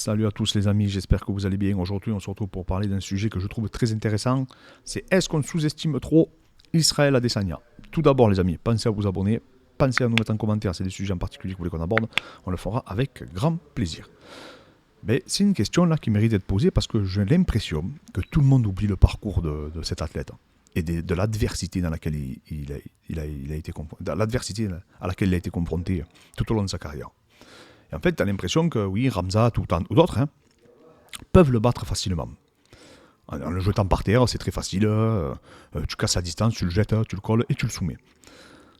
Salut à tous les amis, j'espère que vous allez bien. Aujourd'hui, on se retrouve pour parler d'un sujet que je trouve très intéressant. C'est est-ce qu'on sous-estime trop Israël Adesanya? Tout d'abord les amis, pensez à vous abonner, pensez à nous mettre en commentaire, c'est des sujets en particulier que vous voulez qu'on aborde. On le fera avec grand plaisir. Mais c'est une question là qui mérite d'être posée parce que j'ai l'impression que tout le monde oublie le parcours de cet athlète et de l'adversité dans laquelle il a été confronté, l'adversité à laquelle il a été confronté tout au long de sa carrière. Et en fait, tu as l'impression que oui, Ramzat ou d'autres peuvent le battre facilement. En le jetant par terre, c'est très facile. Tu casses à distance, tu le jettes, tu le colles et tu le soumets.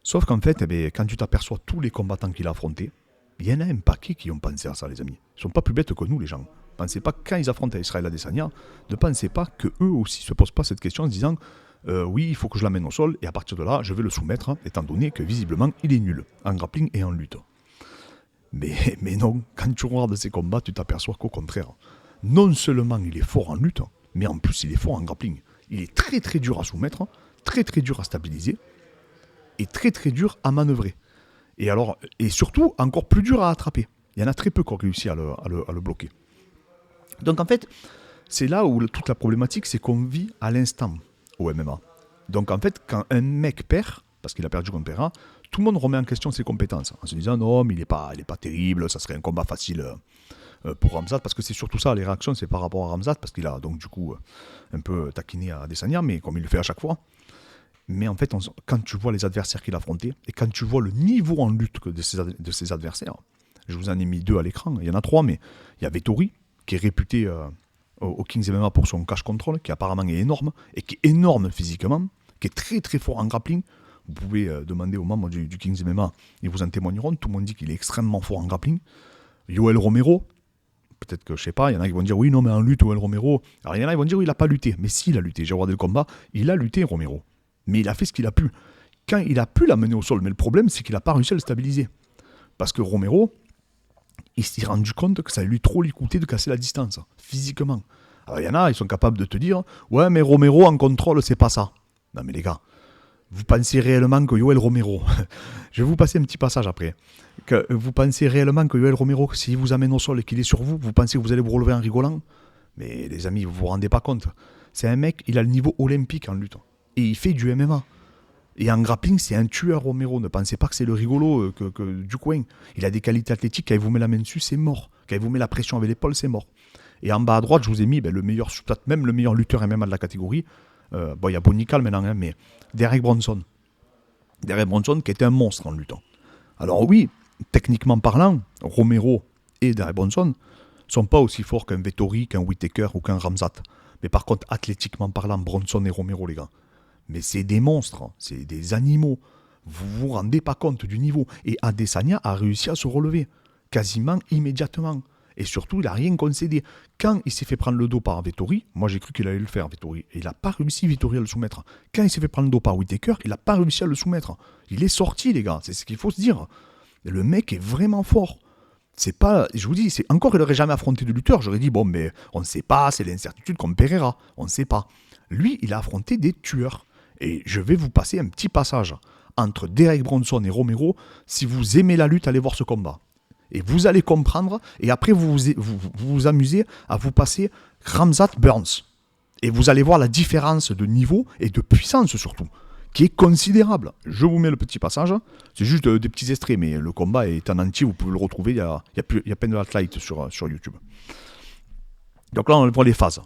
Sauf qu'en fait, quand tu t'aperçois tous les combattants qu'il a affrontés, il y en a un paquet qui ont pensé à ça, les amis. Ils sont pas plus bêtes que nous, les gens. Pensez pas que quand ils affrontent Israël Adesanya, ne pensez pas qu'eux aussi se posent pas cette question en se disant oui, il faut que je l'amène au sol et à partir de là, je vais le soumettre, étant donné que visiblement, il est nul en grappling et en lutte. Mais non, quand tu regardes ces combats, tu t'aperçois qu'au contraire, non seulement il est fort en lutte, mais en plus il est fort en grappling. Il est très très dur à soumettre, très très dur à stabiliser, et très très dur à manœuvrer. Et surtout, encore plus dur à attraper. Il y en a très peu qui ont réussi à le bloquer. Donc en fait, c'est là où toute la problématique, c'est qu'on vit à l'instant au MMA. Donc en fait, quand un mec perd, parce qu'il a perdu contre Pereira, tout le monde remet en question ses compétences, en se disant non, mais il est pas terrible, ça serait un combat facile pour Ramzat, parce que c'est surtout ça, les réactions, c'est par rapport à Ramzat, parce qu'il a donc du coup un peu taquiné à Adesanya, mais comme il le fait à chaque fois. Mais en fait, quand tu vois les adversaires qu'il a affrontés, et quand tu vois le niveau en lutte de ses adversaires, je vous en ai mis 2 à l'écran, il y en a 3, mais il y a Vettori, qui est réputé au Kings MMA pour son cash control, qui apparemment est énorme, et qui est énorme physiquement, qui est très très fort en grappling. Vous pouvez demander aux membres du Kings MMA, ils vous en témoigneront, tout le monde dit qu'il est extrêmement fort en grappling. Yoel Romero, peut-être que je sais pas, il y en a qui vont dire oui, non, mais en lutte, Yoel Romero. Alors il y en a qui vont dire oui, il n'a pas lutté. Mais si, il a lutté, j'ai regardé le combat, il a lutté, Romero. Mais il a fait ce qu'il a pu. Quand il a pu l'amener au sol, mais le problème, c'est qu'il n'a pas réussi à le stabiliser. Parce que Romero, il s'est rendu compte que ça lui trop lui coûtait de casser la distance, physiquement. Alors il y en a, ils sont capables de te dire ouais, mais Romero en contrôle, c'est pas ça. Non, mais les gars, vous pensez réellement que Yoel Romero, je vais vous passer un petit passage après, que vous pensez réellement que Yoel Romero, s'il vous amène au sol et qu'il est sur vous, vous pensez que vous allez vous relever en rigolant? Mais les amis, vous vous rendez pas compte. C'est un mec, il a le niveau olympique en lutte. Et il fait du MMA. Et en grappling, c'est un tueur Romero. Ne pensez pas que c'est le rigolo du coin. Il a des qualités athlétiques, quand il vous met la main dessus, c'est mort. Quand il vous met la pression avec l'épaule, c'est mort. Et en bas à droite, je vous ai mis le meilleur, peut-être même le meilleur lutteur MMA de la catégorie. Bon, il y a Bonical maintenant, mais Derek Bronson. Derek Bronson qui était un monstre en luttant. Alors oui, techniquement parlant, Romero et Derek Bronson sont pas aussi forts qu'un Vettori, qu'un Whittaker ou qu'un Ramzat. Mais par contre, athlétiquement parlant, Bronson et Romero, les gars, mais c'est des monstres, c'est des animaux. Vous vous rendez pas compte du niveau. Et Adesanya a réussi à se relever, quasiment immédiatement. Et surtout, il n'a rien concédé. Quand il s'est fait prendre le dos par Vettori, moi j'ai cru qu'il allait le faire, Vettori. Et il n'a pas réussi, Vettori, à le soumettre. Quand il s'est fait prendre le dos par Whittaker, il n'a pas réussi à le soumettre. Il est sorti, les gars, c'est ce qu'il faut se dire. Le mec est vraiment fort. C'est pas, je vous dis, c'est encore, il n'aurait jamais affronté de lutteur. J'aurais dit, bon, mais on ne sait pas, c'est l'incertitude comme Pereira. On ne sait pas. Lui, il a affronté des tueurs. Et je vais vous passer un petit passage entre Derek Bronson et Romero. Si vous aimez la lutte, allez voir ce combat. Et vous allez comprendre, et après vous amusez à vous passer Ramzat Burns. Et vous allez voir la différence de niveau et de puissance surtout, qui est considérable. Je vous mets le petit passage, c'est juste des petits extraits, mais le combat est en entier, vous pouvez le retrouver, il y a plein de highlights sur YouTube. Donc là, on voit les phases.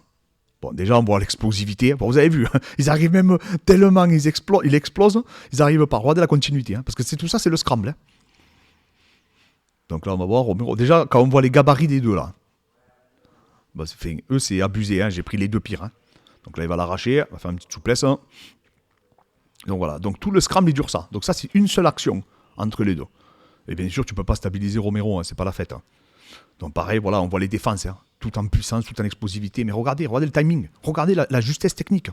Bon, déjà, on voit l'explosivité. Bon, vous avez vu, ils arrivent même tellement, ils explosent, ils arrivent pas. Regardez la continuité, parce que tout ça, c'est le scramble. Donc là, on va voir Romero. Déjà, quand on voit les gabarits des deux, là, bah, eux, c'est abusé. J'ai pris les 2 pires. Donc là, il va l'arracher, il va faire une petite souplesse. Donc voilà. Donc tout le scramble, il dure ça. Donc ça, c'est une seule action entre les deux. Et bien sûr, tu ne peux pas stabiliser Romero, c'est pas la fête. Donc pareil, voilà, on voit les défenses, tout en puissance, tout en explosivité. Mais regardez le timing. Regardez la justesse technique.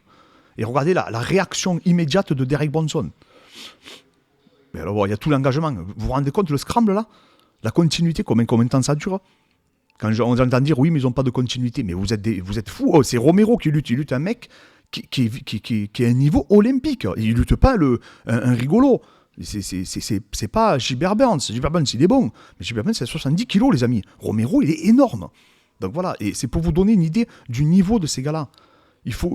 Et regardez la réaction immédiate de Derek Bronson. Mais alors, il y a tout l'engagement. Vous vous rendez compte, le scramble, là? La continuité, combien de temps ça dure? Quand on entend dire oui, mais ils n'ont pas de continuité, mais vous êtes fous. Oh, c'est Romero qui lutte. Il lutte un mec qui a un niveau olympique. Il lutte pas un rigolo. C'est pas Gilbert Burns. Gilbert Burns, il est bon. Mais Gilbert Burns, c'est 70 kilos, les amis. Romero, il est énorme. Donc voilà, et c'est pour vous donner une idée du niveau de ces gars-là.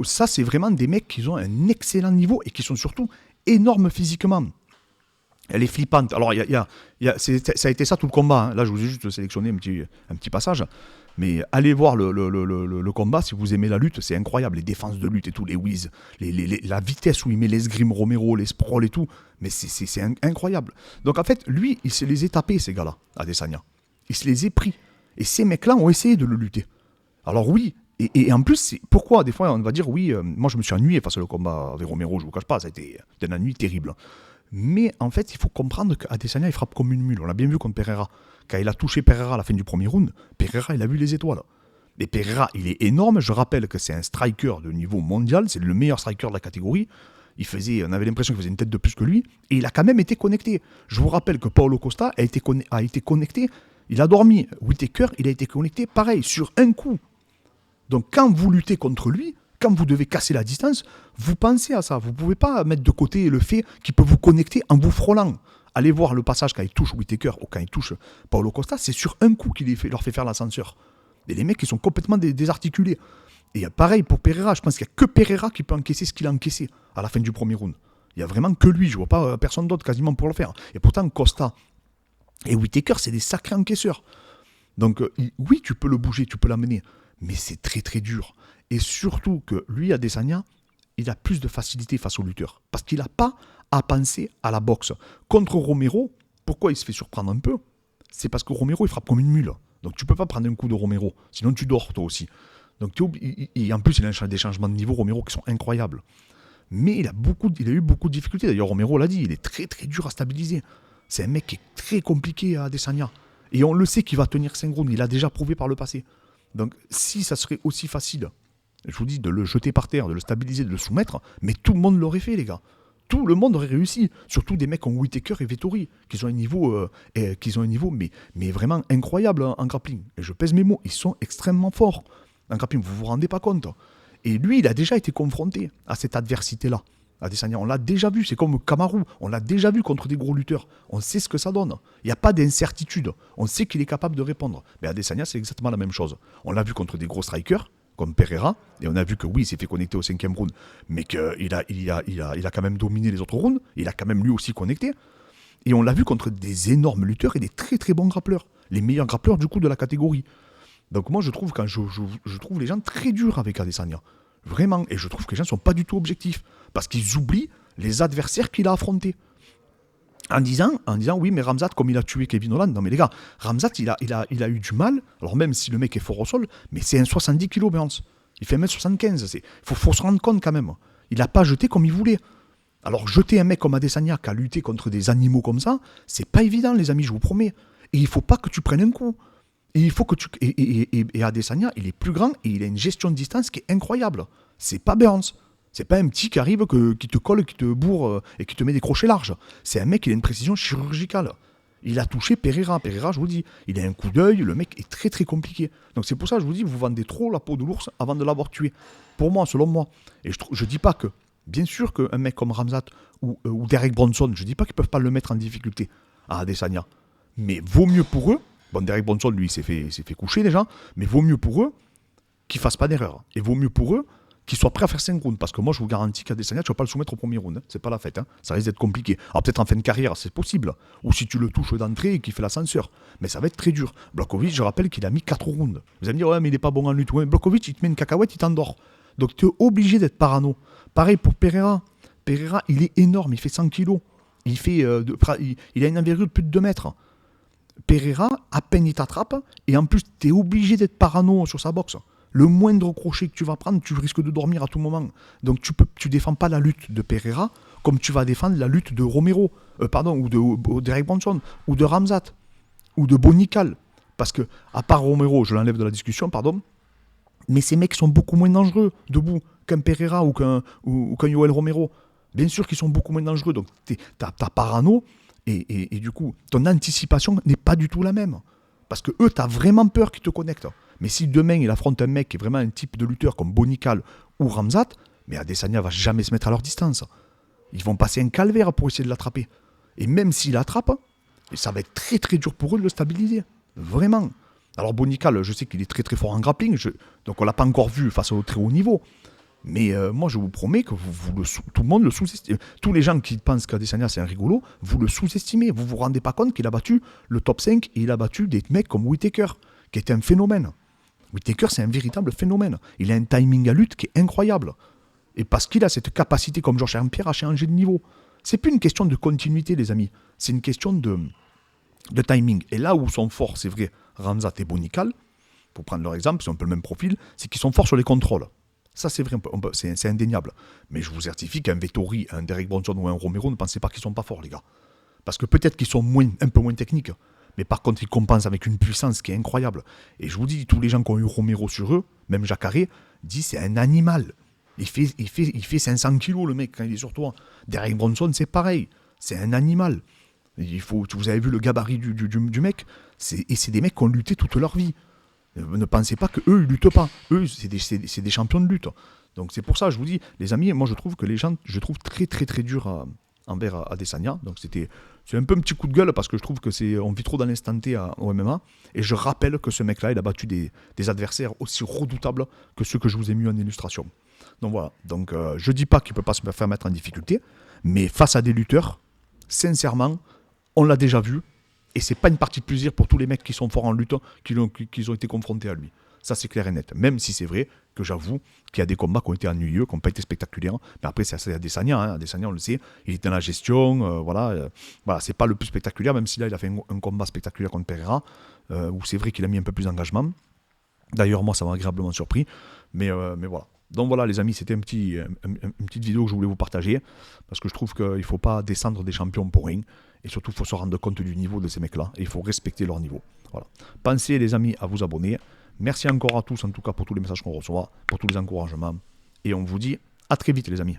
Ça, c'est vraiment des mecs qui ont un excellent niveau et qui sont surtout énormes physiquement. Elle est flippante. Alors, ça a été ça tout le combat. Hein. Là, je vous ai juste sélectionné un petit passage. Mais allez voir le combat, si vous aimez la lutte, c'est incroyable. Les défenses de lutte et tout, les whiz, la vitesse où il met l'escrime Romero, les sprawls et tout. Mais c'est incroyable. Donc, en fait, lui, il se les est tapés, ces gars-là, Adesanya. Il se les est pris. Et ces mecs-là ont essayé de le lutter. Alors, oui. Et en plus, pourquoi des fois, on va dire, oui, moi, je me suis ennuyé face au combat avec Romero, je ne vous cache pas, ça a été un ennui terrible. Mais en fait, il faut comprendre qu'Adesanya, il frappe comme une mule. On l'a bien vu contre Pereira. Quand il a touché Pereira à la fin du premier round, Pereira, il a vu les étoiles. Et Pereira, il est énorme. Je rappelle que c'est un striker de niveau mondial. C'est le meilleur striker de la catégorie. On avait l'impression qu'il faisait une tête de plus que lui. Et il a quand même été connecté. Je vous rappelle que Paulo Costa a été connecté. Il a dormi. Whittaker, il a été connecté pareil, sur un coup. Donc quand vous luttez contre lui, quand vous devez casser la distance, vous pensez à ça. Vous ne pouvez pas mettre de côté le fait qu'il peut vous connecter en vous frôlant. Allez voir le passage quand il touche Whittaker ou quand il touche Paulo Costa, c'est sur un coup qu'il leur fait faire l'ascenseur. Et les mecs, ils sont complètement désarticulés. Et pareil pour Pereira, je pense qu'il n'y a que Pereira qui peut encaisser ce qu'il a encaissé à la fin du premier round. Il n'y a vraiment que lui, je ne vois pas personne d'autre quasiment pour le faire. Et pourtant, Costa et Whittaker, c'est des sacrés encaisseurs. Donc oui, tu peux le bouger, tu peux l'amener, mais c'est très très dur. Et surtout que lui, Adesanya, il a plus de facilité face aux lutteurs. Parce qu'il n'a pas à penser à la boxe. Contre Romero, pourquoi il se fait surprendre un peu ? C'est parce que Romero, il frappe comme une mule. Donc tu ne peux pas prendre un coup de Romero. Sinon tu dors toi aussi. Donc en plus, il a des changements de niveau, Romero, qui sont incroyables. Mais il a eu beaucoup de difficultés. D'ailleurs, Romero l'a dit, il est très très dur à stabiliser. C'est un mec qui est très compliqué à Adesanya. Et on le sait qu'il va tenir 5 rounds. Il l'a déjà prouvé par le passé. Donc si ça serait aussi facile, je vous dis, de le jeter par terre, de le stabiliser, de le soumettre, mais tout le monde l'aurait fait, les gars. Tout le monde aurait réussi. Surtout des mecs comme Whittaker et Vettori, qui ont un niveau mais vraiment incroyable en grappling. Et je pèse mes mots, ils sont extrêmement forts en grappling, vous vous rendez pas compte. Et lui, il a déjà été confronté à cette adversité-là. Adesanya, on l'a déjà vu, c'est comme Kamaru, on l'a déjà vu contre des gros lutteurs. On sait ce que ça donne. Il n'y a pas d'incertitude. On sait qu'il est capable de répondre. Mais Adesanya, c'est exactement la même chose. On l'a vu contre des gros strikers, comme Pereira, et on a vu que oui, il s'est fait connecter au 5e round, mais qu'il a quand même dominé les autres rounds, il a quand même lui aussi connecté, et on l'a vu contre des énormes lutteurs et des très très bons grappleurs, les meilleurs grappleurs du coup de la catégorie. Donc moi je trouve les gens très durs avec Adesanya, vraiment, et je trouve que les gens ne sont pas du tout objectifs, parce qu'ils oublient les adversaires qu'il a affrontés. En disant, oui, mais Khamzat, comme il a tué Kevin Holland, non mais les gars, Khamzat, il a eu du mal, alors même si le mec est fort au sol, mais c'est un 70 kg, Burns. Il fait 1m75, il faut se rendre compte quand même. Il n'a pas jeté comme il voulait. Alors jeter un mec comme Adesanya qui a lutté contre des animaux comme ça, c'est pas évident, les amis, je vous promets. Et il faut pas que tu prennes un coup. Et il faut que et Adesanya, il est plus grand et il a une gestion de distance qui est incroyable. C'est pas Burns. C'est pas un petit qui arrive, qui te colle, qui te bourre et qui te met des crochets larges. C'est un mec qui a une précision chirurgicale. Il a touché Pereira. Pereira, je vous dis, il a un coup d'œil, le mec est très très compliqué. Donc c'est pour ça que je vous dis, vous vendez trop la peau de l'ours avant de l'avoir tué. Pour moi, selon moi. Et je dis pas que, bien sûr qu'un mec comme Khamzat ou Derek Bronson, je dis pas qu'ils peuvent pas le mettre en difficulté à Adesanya. Mais vaut mieux pour eux, bon Derek Bronson lui il s'est fait coucher déjà, mais vaut mieux pour eux qu'ils fassent pas d'erreur. Et vaut mieux pour eux qu'ils soient prêts à faire 5 rounds. Parce que moi, je vous garantis qu'Adesanya, tu ne vas pas le soumettre au premier round. Hein. C'est pas la fête. Hein. Ça risque d'être compliqué. Alors peut-être en fin de carrière, c'est possible. Ou si tu le touches d'entrée et qu'il fait l'ascenseur. Mais ça va être très dur. Blachowicz, je rappelle qu'il a mis 4 rounds. Vous allez me dire, ouais, mais il n'est pas bon en lutte. Ouais, Blachowicz, il te met une cacahuète, il t'endort. Donc tu es obligé d'être parano. Pareil pour Pereira. Pereira, il est énorme. Il fait 100 kilos. Il a une envergure de plus de 2 mètres. Pereira, à peine il t'attrape. Et en plus, tu es obligé d'être parano sur sa boxe. Le moindre crochet que tu vas prendre, tu risques de dormir à tout moment. Donc tu défends pas la lutte de Pereira comme tu vas défendre la lutte de Romero, ou de Derek Bronson, ou de Khamzat, ou de Bonical. Parce que, à part Romero, je l'enlève de la discussion, pardon, mais ces mecs sont beaucoup moins dangereux debout qu'un Pereira ou qu'un Yoel Romero. Bien sûr qu'ils sont beaucoup moins dangereux. Donc t'as parano, et du coup, ton anticipation n'est pas du tout la même. Parce que eux, t'as vraiment peur qu'ils te connectent. Mais si demain, il affronte un mec qui est vraiment un type de lutteur comme Bonical ou Khamzat, mais Adesanya va jamais se mettre à leur distance. Ils vont passer un calvaire pour essayer de l'attraper. Et même s'il l'attrape, ça va être très très dur pour eux de le stabiliser. Vraiment. Alors Bonical, je sais qu'il est très très fort en grappling, donc on l'a pas encore vu face au très haut niveau. Mais moi, je vous promets que tout le monde le sous-estime. Tous les gens qui pensent qu'Adesanya, c'est un rigolo, vous le sous-estimez. Vous vous rendez pas compte qu'il a battu le top 5 et il a battu des mecs comme Whittaker, qui était un phénomène. Whittaker, c'est un véritable phénomène. Il a un timing à lutte qui est incroyable. Et parce qu'il a cette capacité, comme Georges Saint-Pierre, à changer de niveau. C'est plus une question de continuité, les amis. C'est une question de timing. Et là où sont forts, c'est vrai, Ramzat et Bonical, pour prendre leur exemple, c'est un peu le même profil, c'est qu'ils sont forts sur les contrôles. Ça, c'est vrai, c'est indéniable. Mais je vous certifie qu'un Vettori, un Derek Bronson ou un Romero, ne pensez pas qu'ils sont pas forts, les gars. Parce que peut-être qu'ils sont un peu moins techniques. Mais par contre, ils compensent avec une puissance qui est incroyable. Et je vous dis, tous les gens qui ont eu Romero sur eux, même Jacare, disent c'est un animal. Il fait 500 kilos, le mec, quand il est sur toi. Derek Bronson, c'est pareil. C'est un animal. Vous avez vu le gabarit du mec. Et c'est des mecs qui ont lutté toute leur vie. Ne pensez pas qu'eux, ils luttent pas. Eux, c'est des champions de lutte. Donc c'est pour ça, je vous dis, les amis, moi je trouve que les gens, je trouve très très très dur envers Adesanya. Donc c'est un peu un petit coup de gueule parce que je trouve que on vit trop dans l'instant T au MMA. Et je rappelle que ce mec-là, il a battu des adversaires aussi redoutables que ceux que je vous ai mis en illustration. Donc voilà. Donc je dis pas qu'il peut pas se faire mettre en difficulté, mais face à des lutteurs, sincèrement, on l'a déjà vu. Et c'est pas une partie de plaisir pour tous les mecs qui sont forts en lutte, qui ont été confrontés à lui. Ça, c'est clair et net. Même si c'est vrai que j'avoue qu'il y a des combats qui ont été ennuyeux, qui n'ont pas été spectaculaires. Mais après, c'est Adesanya. Adesanya, on le sait, il est dans la gestion. Voilà, c'est pas le plus spectaculaire, même si là, il a fait un combat spectaculaire contre Pereira, où c'est vrai qu'il a mis un peu plus d'engagement. D'ailleurs, moi, ça m'a agréablement surpris. Mais voilà. Donc voilà, les amis, c'était une petite vidéo que je voulais vous partager. Parce que je trouve qu'il ne faut pas descendre des champions pour rien. Et surtout, il faut se rendre compte du niveau de ces mecs-là. Et il faut respecter leur niveau. Voilà. Pensez, les amis, à vous abonner. Merci encore à tous, en tout cas, pour tous les messages qu'on reçoit, pour tous les encouragements. Et on vous dit à très vite, les amis.